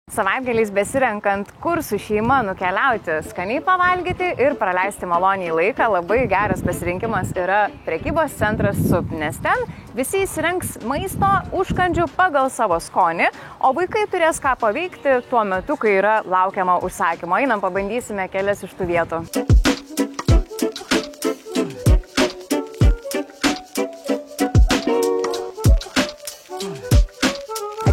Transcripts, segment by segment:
Savaitgaliais besirenkant, kur su šeima nukeliauti, skaniai pavalgyti ir praleisti maloniai laiką, labai geras pasirinkimas yra prekybos centras Sup, nes ten visi įsirengs maisto užkandžių pagal savo skonį, o vaikai turės ką paveikti tuo metu, kai yra laukiama užsakymo. Einam, pabandysime kelias iš tų vietų.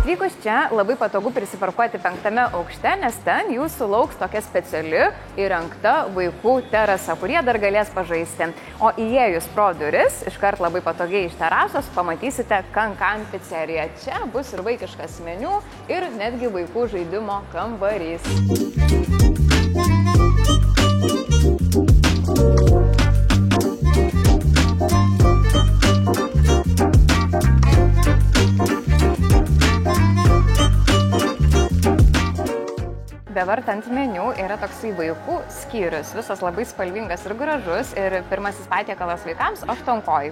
Atvykus čia labai patogu prisiparkuoti 5. aukšte, nes ten jūsų lauks tokia speciali įrengta vaikų terasa, kurie dar galės pažaisti. O įėjus pro duris, iškart labai patogiai iš terasos pamatysite Kankan pizzeriją. Čia bus ir vaikiškas meniu, ir netgi vaikų žaidimo kambarys. Bevartant meniu yra toksai vaikų skyrius, visas labai spalvingas ir gražus, ir pirmasis patiekalas vaikams aštuonkojai,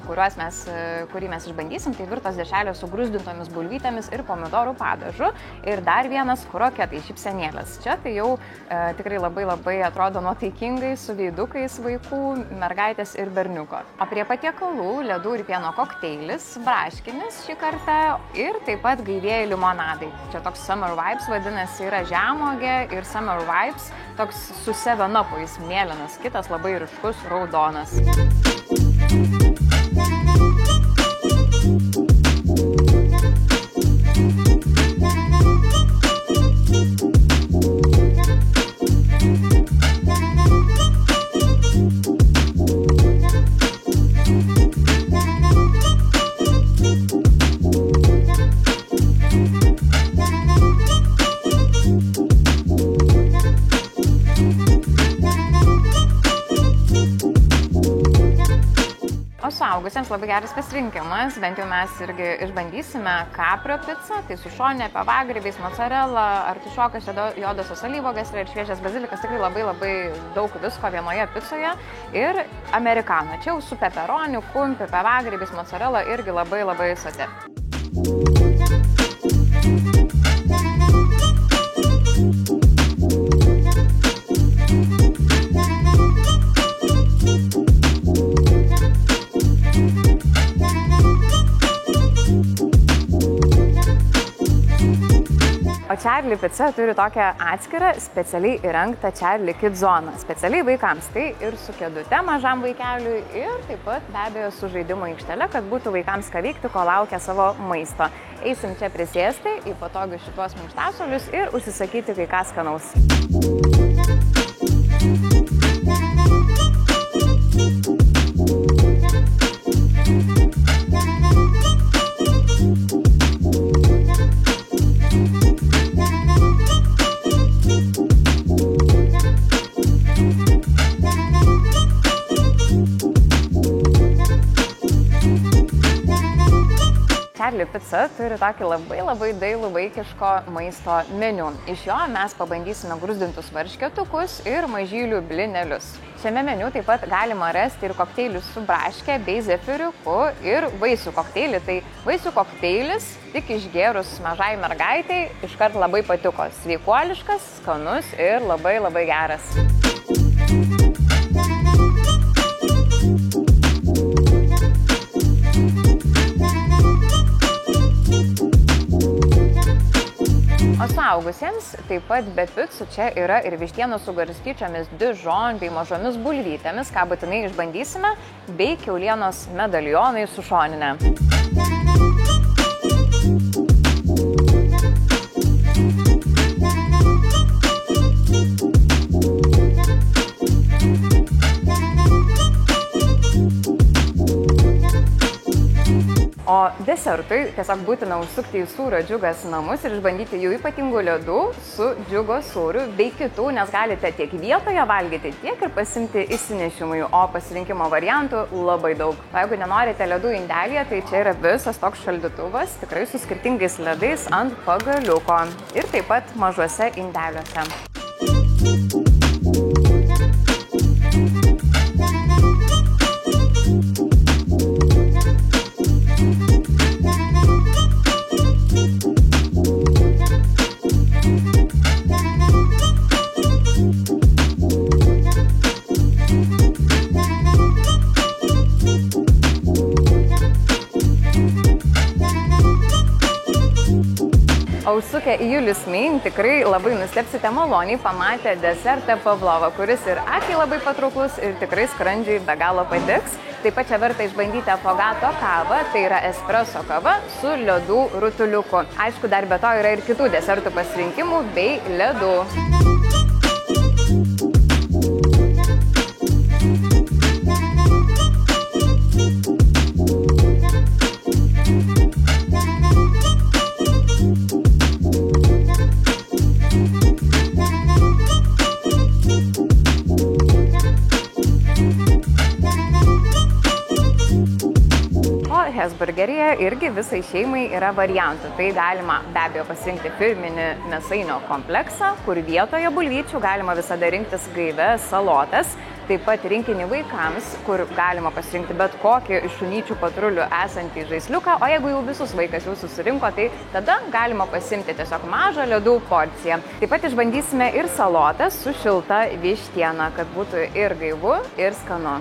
kurį mes išbandysim, tai virtos dešrelės su grūzdintomis bulvytėmis ir pomidorų padažu, ir dar vienas kroketai, šypsenėlės. Čia tai jau tikrai labai atrodo nuotaikingai su veidukais vaikų, mergaitės ir berniuko. O prie patiekalų ledų ir pieno kokteilis, braškinis šį kartą ir taip pat gaivieji limonadai. Čia toks Summer Vibes vadinasi, yra žemuogė ir Summer Vibes, toks su 7-upais, mėlynas, kitas labai ryškus raudonas. Suaugusiems labai geras pasirinkimas, bent jau mes irgi išbandysime kaprio picą, tai su šone, pievagrybiais, mozzarella, artišokas, juodosios alyvuogės ir šviežias bazilikas, tikrai labai daug visko vienoje picoje, ir amerikano. Čia jau su peperoniu, kumpiu, pievagrybiais, mozzarella irgi labai soti. O Charlie Pizza turi tokią atskirą specialiai įrengtą Charlie Kids zoną. Specialiai vaikams, tai ir su kėdute mažam vaikeliui, ir taip pat be abejo su žaidimo aikštele, kad būtų vaikams ką veikti, kol laukia savo maisto. Eisim čia prisėsti į patogius šituos minkštasuolius ir užsisakyti kai ką skanaus. Charlie Pizza turi tokį labai dailų vaikiško maisto meniu. Iš jo mes pabandysime grūzdintus varškėtukus ir mažylių blinelius. Šiame meniu taip pat galima rasti ir kokteilius su braške bei zefiriuku ir vaisių kokteilį. Tai vaisių kokteilis tik išgėrus mažai mergaitei iškart labai patiko. Sveikuoliškas, skanus ir labai geras. O suaugusiems taip pat be picų čia yra ir vištienos su garstyčiomis Dijon bei mažomis bulvytėmis, ką būtinai išbandysime, bei kiaulienos medalionai su šoninė. O desertui tiesiog būtina užsukti į Sūrio Džiugas namus ir išbandyti jų ypatingų ledų su džiugo sūriu bei kitų, nes galite tiek vietoje valgyti, tiek ir pasimti išsinešimui, o pasirinkimo variantų labai daug. O jeigu nenorite ledų indelyje, tai čia yra visas toks šaldytuvas, tikrai su skirtingais ledais ant pagaliuko ir taip pat mažuose indeliuose. nuvykę į Julius Main tikrai labai nustebsite maloniai pamatę desertą pavlovą, kuris ir akiai labai patrauklus ir tikrai skrandžiui be galo patiks. Taip pat čia verta išbandyti affogato kavą, tai yra espresso kava su ledų rutuliuku. Aišku, dar be to yra ir kitų desertų pasirinkimų bei ledų. Hesburgeryje irgi visai šeimai yra variantų. Tai galima be abejo pasirinkti firminį mėsainio kompleksą, kur vietoje bulvyčių galima visada rinktis gaivias salotas. Taip pat rinkinį vaikams, kur galima pasirinkti bet kokį iš šunyčių patrulių esantį žaisliuką, o jeigu jau visus vaikas jau susirinko, tai tada galima pasimti tiesiog mažą ledų porciją. Taip pat išbandysime ir salotas su šilta vištiena, kad būtų ir gaivu, ir skanu.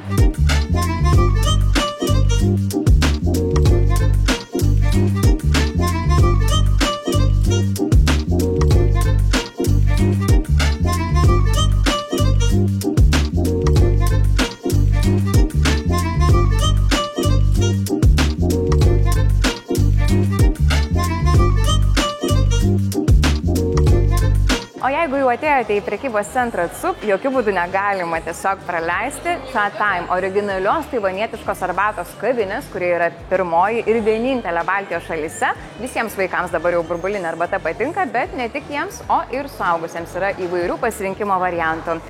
O jeigu jau atėjote į prekybos centrą CUP, jokių būdų negalima tiesiog praleisti Cha Time, originalios taivanietiškos arbatos kavinės, kurie yra pirmoji ir vienintelė Baltijos šalyse. Visiems vaikams dabar jau burbulinė arbata patinka, bet ne tik jiems, o ir suaugusiems yra įvairių pasirinkimo variantų.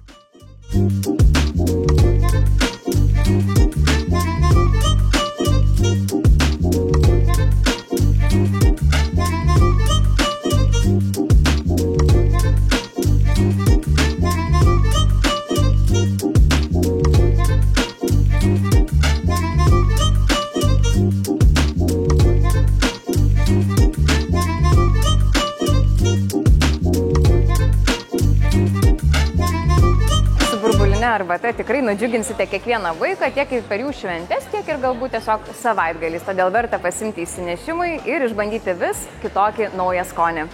Arbata tikrai nudžiuginsite kiekvieną vaiką, tiek ir per jų šventes, tiek ir galbūt tiesiog savaitgalis. Todėl verta pasimti įsinešimui ir išbandyti vis kitokį naują skonį.